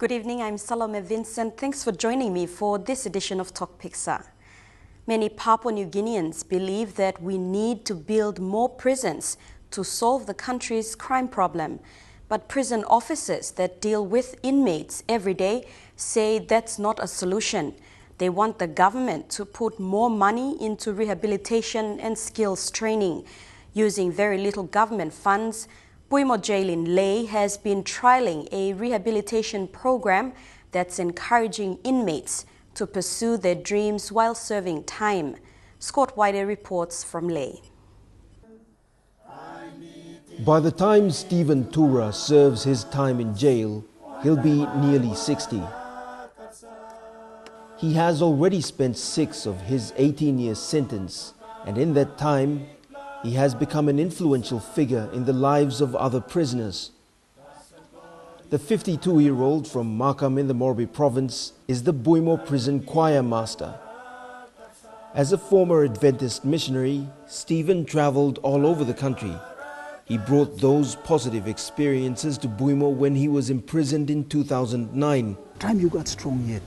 Good evening, I'm Salome Vincent. Thanks for joining me for this edition of Tok Piksa. Many Papua New Guineans believe that we need to build more prisons to solve the country's crime problem. But prison officers that deal with inmates every day say that's not a solution. They want the government to put more money into rehabilitation and skills training. Using very little government funds, Buimo Jail in Leh has been trialling a rehabilitation program that's encouraging inmates to pursue their dreams while serving time. Scott Wider reports from Leh. By the time Stephen Tura serves his time in jail, he'll be nearly 60. He has already spent 6 of his 18-year sentence, and in that time, he has become an influential figure in the lives of other prisoners. The 52-year-old from Makam in the Morbi province is the Buimo prison choir master. As a former Adventist missionary, Stephen traveled all over the country. He brought those positive experiences to Buimo when he was imprisoned in 2009. Time you got strong yet,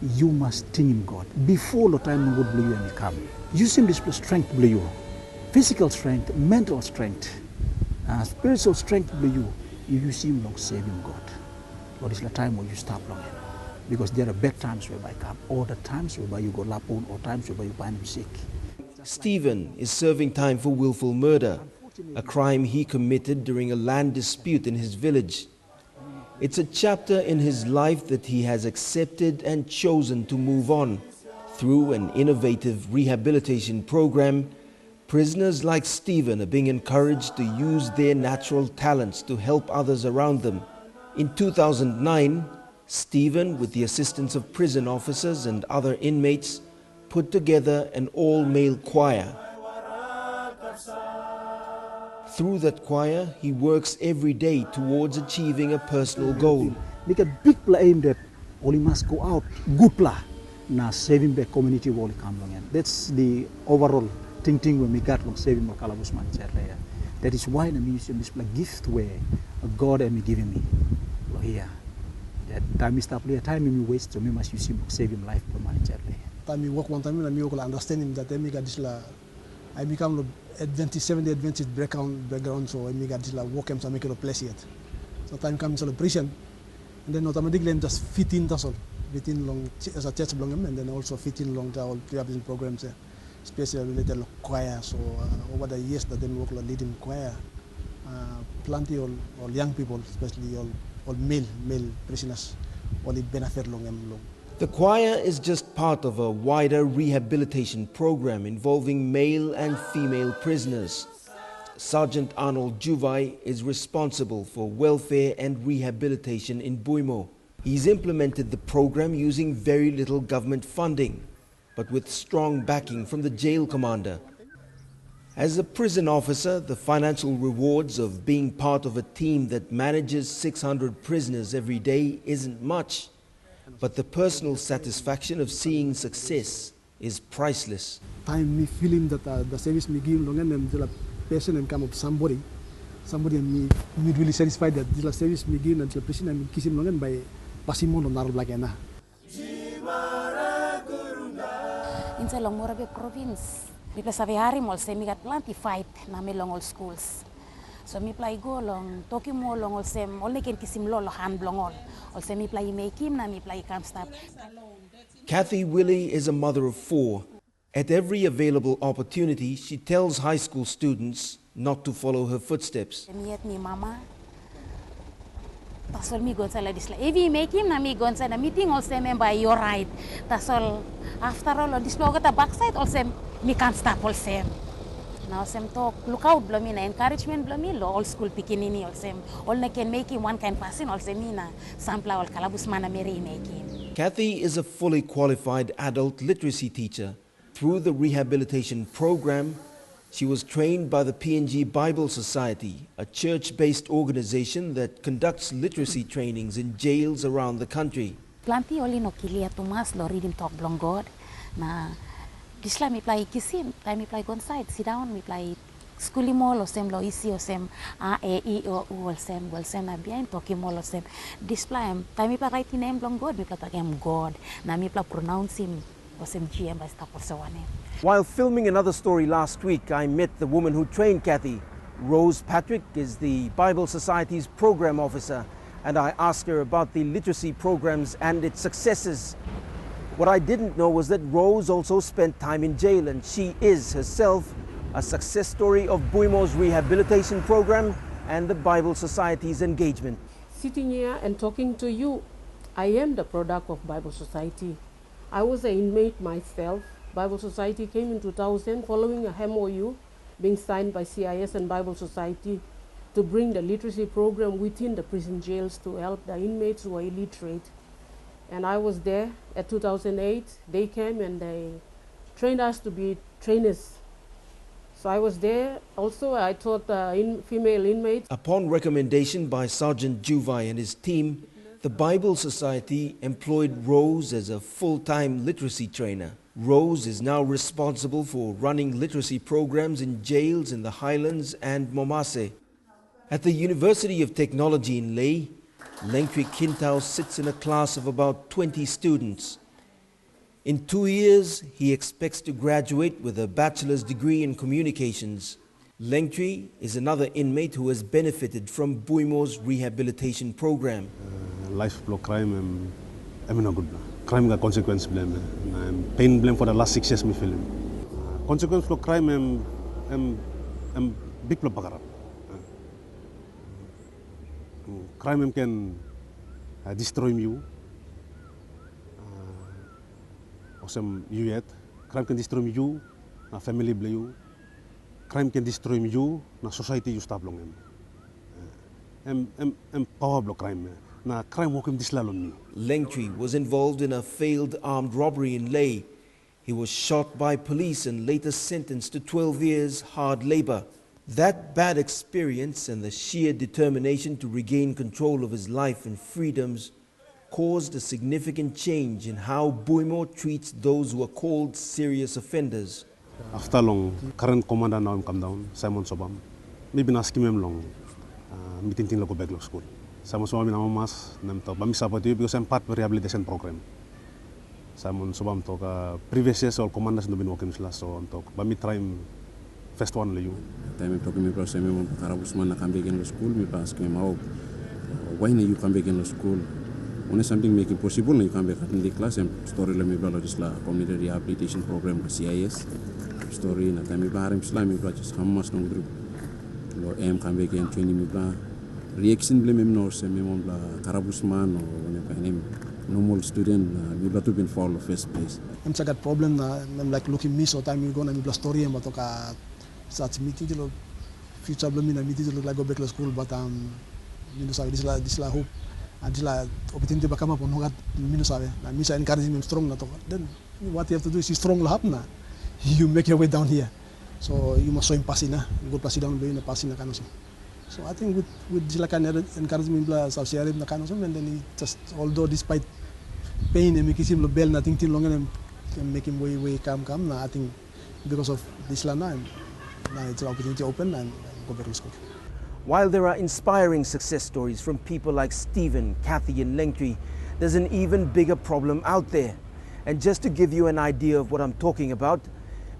you must think in God. Before the time God blew you and you come, you simply strength blew you. Physical strength, mental strength, spiritual strength blew you. You see him long saving God. But it's the time when you stop longing. Because there are bad times whereby come, or the times whereby you go lapon, or times whereby you find him sick. Stephen is serving time for willful murder, a crime he committed during a land dispute in his village. It's a chapter in his life that he has accepted and chosen to move on. Through an innovative rehabilitation program, prisoners like Stephen are being encouraged to use their natural talents to help others around them. In 2009, Stephen, with the assistance of prison officers and other inmates, put together an all-male choir. Through that choir, he works every day towards achieving a personal goal. Make a big aim that only must go out, good plan, now saving the community will come along. That's the overall thinking when we got long saving more Kalabusman. That is why the museum display gift where God and giving me. Here, that time is stop time me waste so me must use him saving life per man. Time me work one time and me will understand him that I make this I become Adventist 7-day Adventist background so I make this work him to make it a place yet. So time comes celebration and then automatically I'm just fit in that's all. Fit in long as a church belong and then also fit in long the all rehabilitation programs especially related to choir. So over the years that then work leading choir, plenty all young people, especially all male prisoners, all it benefit long. The choir is just part of a wider rehabilitation program involving male and female prisoners. Sergeant Arnold Juvai is responsible for welfare and rehabilitation in Buimo. He's implemented the program using very little government funding, but with strong backing from the jail commander. As a prison officer, the financial rewards of being part of a team that manages 600 prisoners every day isn't much. But the personal satisfaction of seeing success is priceless. Time me feeling that the service me give long and the person and come of somebody and me really satisfied that the service me give and the person and kiss him long and by passing on the like na. In sa long Morabe province, mi play sabi hari mol se mi got plenty fight na me long all schools. So mi play go long toki mo long all sem all neken kisim lo hand long all se mi play make him na mi play camp stop. Kathy Willie is a mother of 4. At every available opportunity, she tells high school students not to follow her footsteps. Mi mama tasol mi gonsa la disla evi make him na mi gonsa na meeting all se by your right tasol after all this logo the backside all se mi can't stop all se now sem talk look out blomi na encouragement blomi lo all school pikinini all sem all na can make him one kind person all se mi na sampla all kalabus mana meri make him. Kathy is a fully qualified adult literacy teacher. Through the rehabilitation program, she was trained by the PNG Bible Society, a church-based organization that conducts literacy trainings in jails around the country. Planti oli no kilia tumas lo reading talk blong God na disla mi play kisim time mi play on side sit down mi play skuli mo lo sem lo isi o sem a e I o u o sem na bien toki mo lo sem display tami pa write name long God mi plata em God na mi pla pronounce him o sem GM ba sta por sewane. While filming another story last week, I met the woman who trained Kathy. Rose Patrick is the Bible Society's program officer, and I asked her about the literacy programs and its successes. What I didn't know was that Rose also spent time in jail, and she is herself a success story of Buimo's rehabilitation program and the Bible Society's engagement. Sitting here and talking to you, I am the product of Bible Society. I was an inmate myself. Bible Society came in 2000 following a MOU being signed by CIS and Bible Society to bring the literacy program within the prison jails to help the inmates who are illiterate. And I was there at 2008. They came and they trained us to be trainers. So I was there. Also, I taught female inmates. Upon recommendation by Sergeant Juvai and his team, the Bible Society employed Rose as a full-time literacy trainer. Rose is now responsible for running literacy programs in jails in the Highlands and Momase. At the University of Technology in Lae, Lengtri Kintao sits in a class of about 20 students. In 2 years, he expects to graduate with a bachelor's degree in communications. Lengtri is another inmate who has benefited from Buimo's rehabilitation program. Life block crime, I'm not good. Crime got consequence blame. Pain blame for the last 6 years me film. Consequence for crime I'm big block bagarap. Crime can destroy you. Osem you yet. Crime can destroy you, na family blame you. Crime can destroy you, na society you stop long em power block crime. Na crime walk him dislalom me. Lengtri was involved in a failed armed robbery in Lae. He was shot by police and later sentenced to 12 years hard labor. That bad experience and the sheer determination to regain control of his life and freedoms caused a significant change in how Buimo treats those who are called serious offenders. After long, current commander now come down, Simon Sobam. Maybe not scheme him long. Meeting thing go back to school. Simon Sobam na mas nam to bami support you because I'm part of rehabilitation program. Simon Sobam to previous years all commanders no been working class so on talk. Bami try first one you. Time talking me plus me mon karabusman na come back in school me ask him how why you come back in school. When something make it possible, you come back in the class and story let me blah just la community rehabilitation program CIS story na time baharim Islam me just hamas no group lo em come back in training me blah reaction blame me no se me mon blah karabusman or when name normal student me blah to been fall first place. I'm got problem na I'm like looking me so time you go na me blah story em batoka such meeting lo future blame na meeting look like go back to school but you know this la hope. Adila opportunity ba kama pono gat mino sabe na misa encourage him strong na to then what you have to do is strong lahap na you make your way down here so you must show him passing na good passing down be na passing na kano so I think with Jila can encourage him bla sa share na kano so and then he just although despite pain and make him lo bell nothing till long and make him way come na I think because of this la na it's an opportunity open and go back to school. While there are inspiring success stories from people like Stephen, Kathy and Lengtri, there's an even bigger problem out there. And just to give you an idea of what I'm talking about,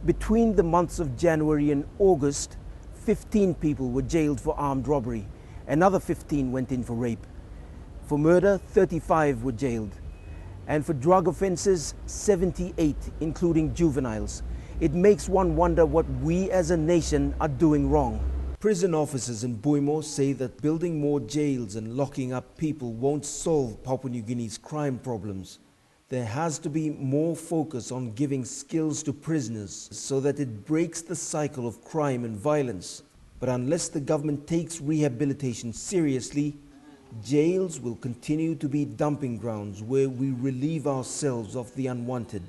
between the months of January and August, 15 people were jailed for armed robbery. Another 15 went in for rape. For murder, 35 were jailed. And for drug offenses, 78, including juveniles. It makes one wonder what we as a nation are doing wrong. Prison officers in Buimo say that building more jails and locking up people won't solve Papua New Guinea's crime problems. There has to be more focus on giving skills to prisoners so that it breaks the cycle of crime and violence. But unless the government takes rehabilitation seriously, jails will continue to be dumping grounds where we relieve ourselves of the unwanted.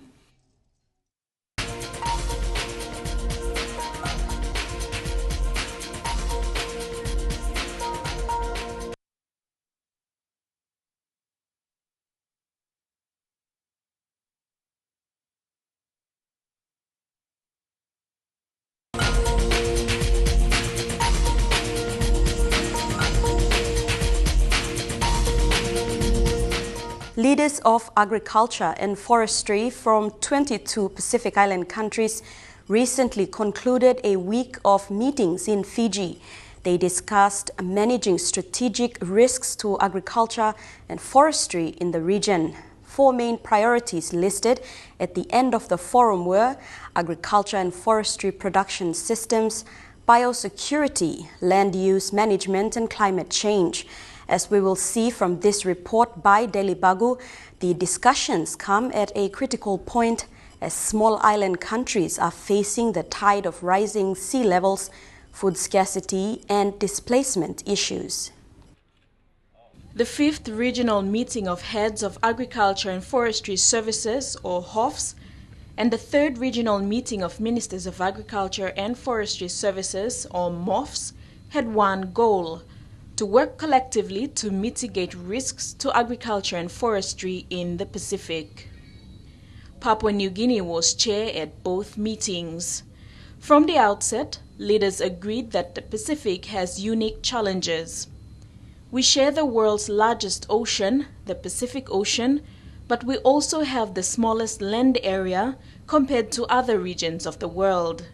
Leaders of agriculture and forestry from 22 Pacific Island countries recently concluded a week of meetings in Fiji. They discussed managing strategic risks to agriculture and forestry in the region. 4 main priorities listed at the end of the forum were agriculture and forestry production systems, biosecurity, land use management, and climate change. As we will see from this report by Deli Bagu, the discussions come at a critical point as small island countries are facing the tide of rising sea levels, food scarcity, and displacement issues. The 5th regional meeting of heads of agriculture and forestry services, or HOFs, and the 3rd regional meeting of ministers of agriculture and forestry services, or MOFs, had one goal: to work collectively to mitigate risks to agriculture and forestry in the Pacific. Papua New Guinea was chair at both meetings. From the outset, leaders agreed that the Pacific has unique challenges. We share the world's largest ocean, the Pacific Ocean, but we also have the smallest land area compared to other regions of the world.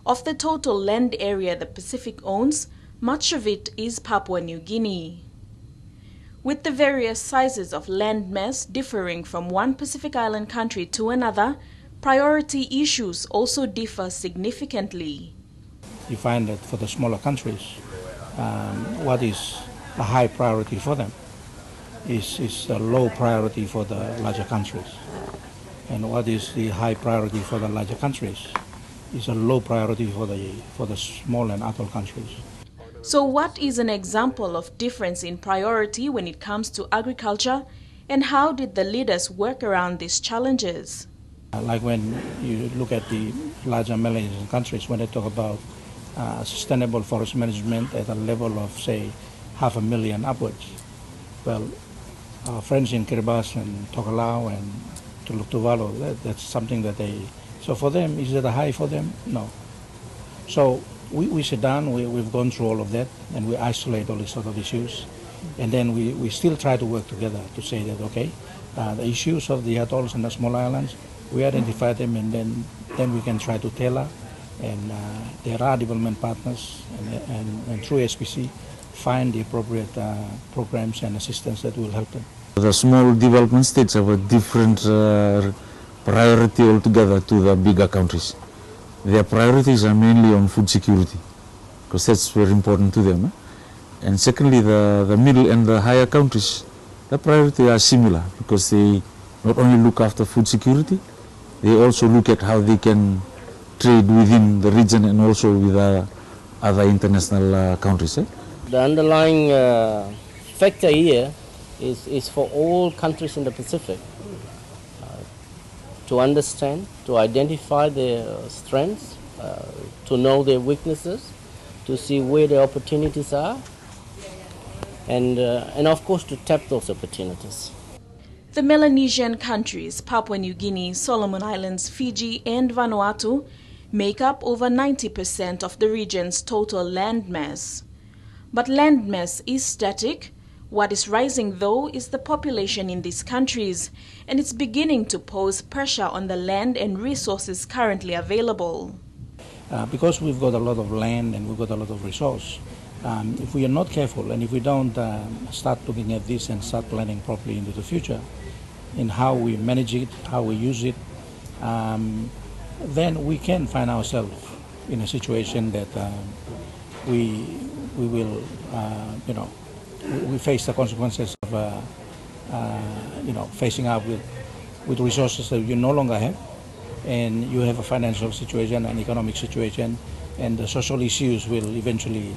Of the total land area the Pacific owns, much of it is Papua New Guinea. With the various sizes of landmass differing from one Pacific Island country to another, priority issues also differ significantly. You find that for the smaller countries, what is a high priority for them is a low priority for the larger countries. And what is the high priority for the larger countries is a low priority for the small and atoll countries. So what is an example of difference in priority when it comes to agriculture, and how did the leaders work around these challenges? Like when you look at the larger Melanesian countries, when they talk about sustainable forest management at a level of, say, 500,000 upwards. Well, our friends in Kiribati and Tokelau and Tuvalu, that's something that they... So for them, is it a high for them? No. So we sit down, we've gone through all of that, and we isolate all these sort of issues. And then we still try to work together to say that, okay, the issues of the atolls and the small islands, we identify them, and then we can try to tailor. And there are development partners, and through SPC, find the appropriate programs and assistance that will help them. The small development states have a different priority altogether to the bigger countries. Their priorities are mainly on food security, because that's very important to them. And secondly, the middle and the higher countries, the priorities are similar, because they not only look after food security, they also look at how they can trade within the region and also with other international countries. The underlying factor here is for all countries in the Pacific to understand, to identify their strengths, to know their weaknesses, to see where the opportunities are, and of course to tap those opportunities. The Melanesian countries, Papua New Guinea, Solomon Islands, Fiji, and Vanuatu, make up over 90% of the region's total landmass. But landmass is static. What is rising, though, is the population in these countries, and it's beginning to pose pressure on the land and resources currently available. Because we've got a lot of land and we've got a lot of resource, if we are not careful and if we don't start looking at this and start planning properly into the future in how we manage it, how we use it, then we can find ourselves in a situation that we will, we face the consequences of, facing up with resources that you no longer have, and you have a financial situation, an economic situation, and the social issues will eventually,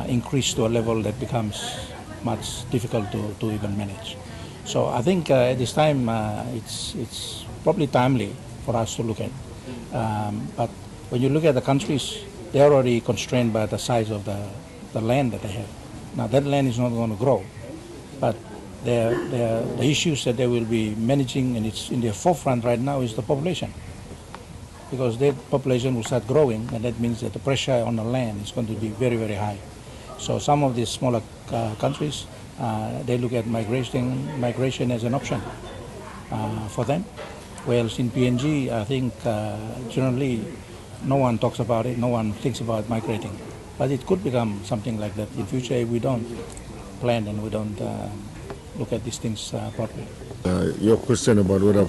increase to a level that becomes much difficult to even manage. So I think at this time it's probably timely for us to look at. But when you look at the countries, they're already constrained by the size of the land that they have. Now that land is not going to grow, but the issues that they will be managing, and it's in their forefront right now, is the population. Because their population will start growing, and that means that the pressure on the land is going to be very, very high. So some of these smaller countries, they look at migration as an option for them. Whereas in PNG, I think generally no one talks about it, no one thinks about migrating. But it could become something like that in future if we don't plan and we don't look at these things properly. Your question about whether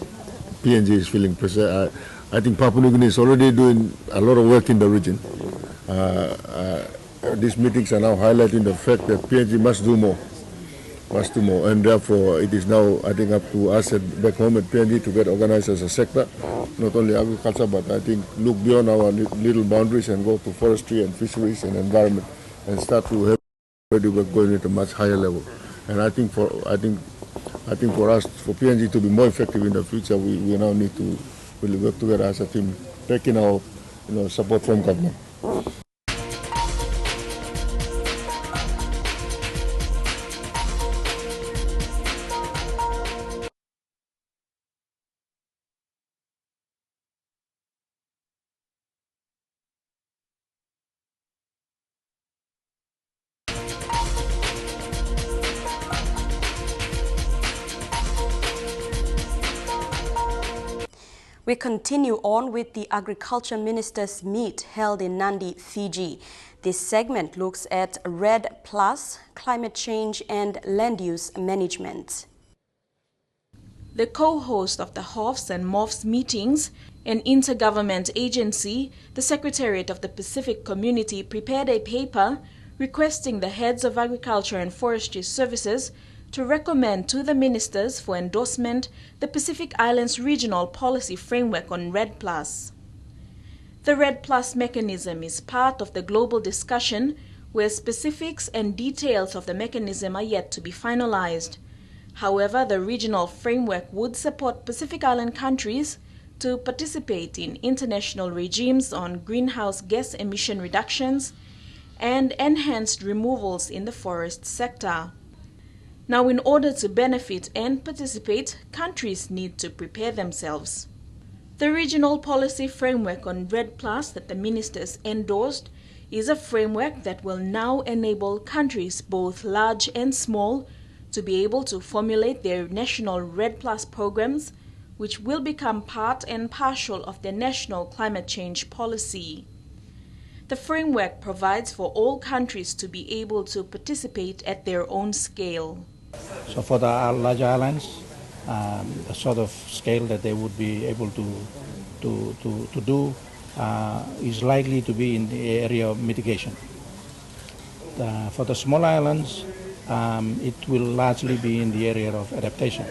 PNG is feeling pressure, I think Papua New Guinea is already doing a lot of work in the region. These meetings are now highlighting the fact that PNG must do more, and therefore it is now, I think, up to us back home at PNG to get organized as a sector, not only agriculture, but I think look beyond our little boundaries and go to forestry and fisheries and environment and start to have already work going at a much higher level. And I think for us, for PNG to be more effective in the future, we now need to really work together as a team, taking our support from government. We continue on with the Agriculture Ministers' meet held in Nadi, Fiji. This segment looks at REDD+, climate change and land use management. The co-host of the HOFS and MOFS meetings, an intergovernment agency, the Secretariat of the Pacific Community prepared a paper requesting the heads of agriculture and forestry services to recommend to the ministers for endorsement the Pacific Islands Regional Policy Framework on REDD+. The REDD+ mechanism is part of the global discussion where specifics and details of the mechanism are yet to be finalized. However, the regional framework would support Pacific Island countries to participate in international regimes on greenhouse gas emission reductions and enhanced removals in the forest sector. Now, in order to benefit and participate, countries need to prepare themselves. The Regional Policy Framework on REDD+ that the ministers endorsed is a framework that will now enable countries, both large and small, to be able to formulate their national REDD+ programs, which will become part and parcel of their national climate change policy. The framework provides for all countries to be able to participate at their own scale. So for the larger islands, the sort of scale that they would be able to do is likely to be in the area of mitigation. For the small islands, it will largely be in the area of adaptation.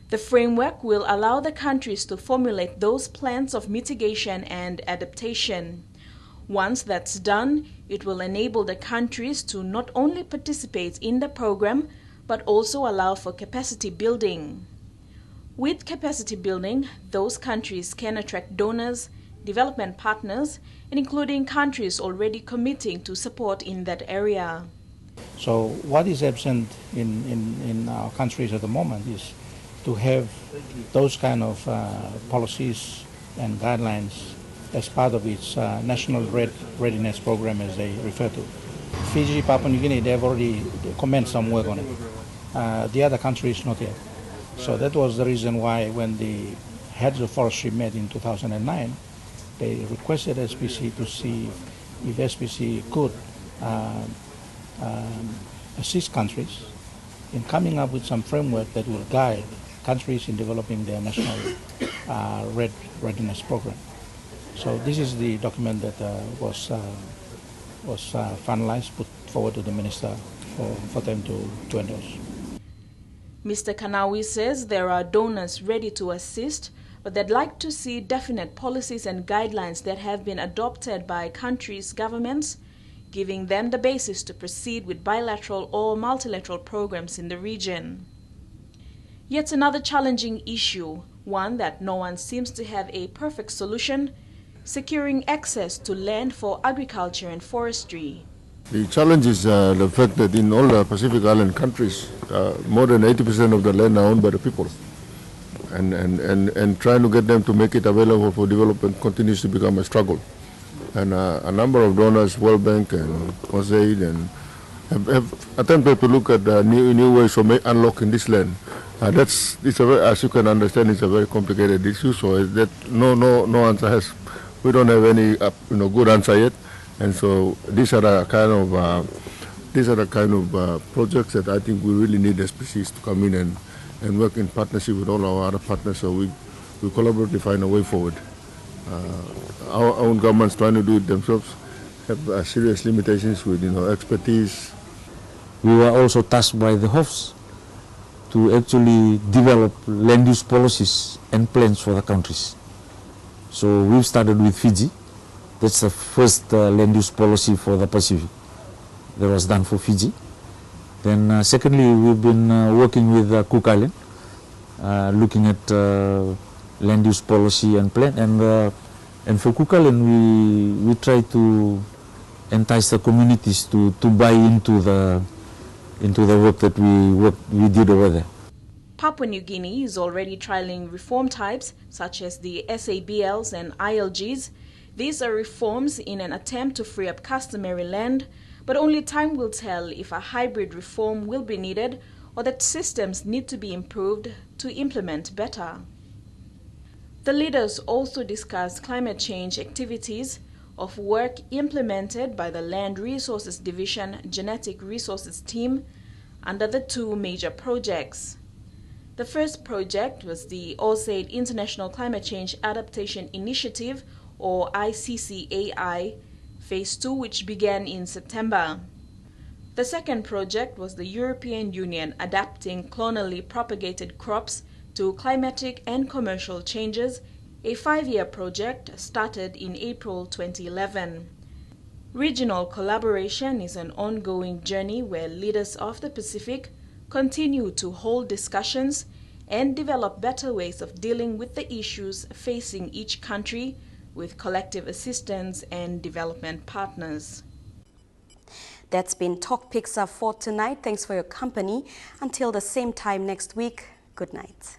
The framework will allow the countries to formulate those plans of mitigation and adaptation. Once that's done, it will enable the countries to not only participate in the program, but also allow for capacity building. With capacity building, those countries can attract donors, development partners, and including countries already committing to support in that area. So what is absent in our countries at the moment is to have those kind of policies and guidelines as part of its national readiness program, as they refer to. Fiji, Papua New Guinea, they've already commenced some work on it. The other countries, not yet. So that was the reason why when the heads of forestry met in 2009, they requested SPC to see if SPC could assist countries in coming up with some framework that will guide countries in developing their national readiness program. So this is the document that was finalized, put forward to the minister for them to endorse. Mr. Kanawi says there are donors ready to assist, but they'd like to see definite policies and guidelines that have been adopted by countries' governments, giving them the basis to proceed with bilateral or multilateral programs in the region. Yet another challenging issue, one that no one seems to have a perfect solution, securing access to land for agriculture and forestry. The challenge is the fact that in all the Pacific Island countries, more than 80% of the land are owned by the people. And trying to get them to make it available for development continues to become a struggle. And a number of donors, World Bank and USAID have attempted to look at new ways of unlocking this land. As you can understand, it's a very complicated issue. So that no answer has. We don't have any good answer yet, and so these are the kind of projects that I think we really need the species to come in and work in partnership with all our other partners. So we collaborate to find a way forward. Our own governments trying to do it themselves have serious limitations with expertise. We were also tasked by the Hofs to actually develop land use policies and plans for the countries. So we've started with Fiji. That's the first land use policy for the Pacific that was done for Fiji. Then secondly, we've been working with Cook Island, looking at land use policy and plan. And for Cook Island, we try to entice the communities to buy into the work that we did over there. Papua New Guinea is already trialing reform types such as the SABLs and ILGs. These are reforms in an attempt to free up customary land, but only time will tell if a hybrid reform will be needed or that systems need to be improved to implement better. The leaders also discussed climate change activities of work implemented by the Land Resources Division Genetic Resources Team under the two major projects. The first project was the OSAID International Climate Change Adaptation Initiative, or ICCAI, Phase 2, which began in September. The second project was the European Union Adapting Clonally Propagated Crops to Climatic and Commercial Changes, a 5-year project started in April 2011. Regional collaboration is an ongoing journey where leaders of the Pacific continue to hold discussions and develop better ways of dealing with the issues facing each country with collective assistance and development partners. That's been Tok Piksa for tonight. Thanks for your company. Until the same time next week, good night.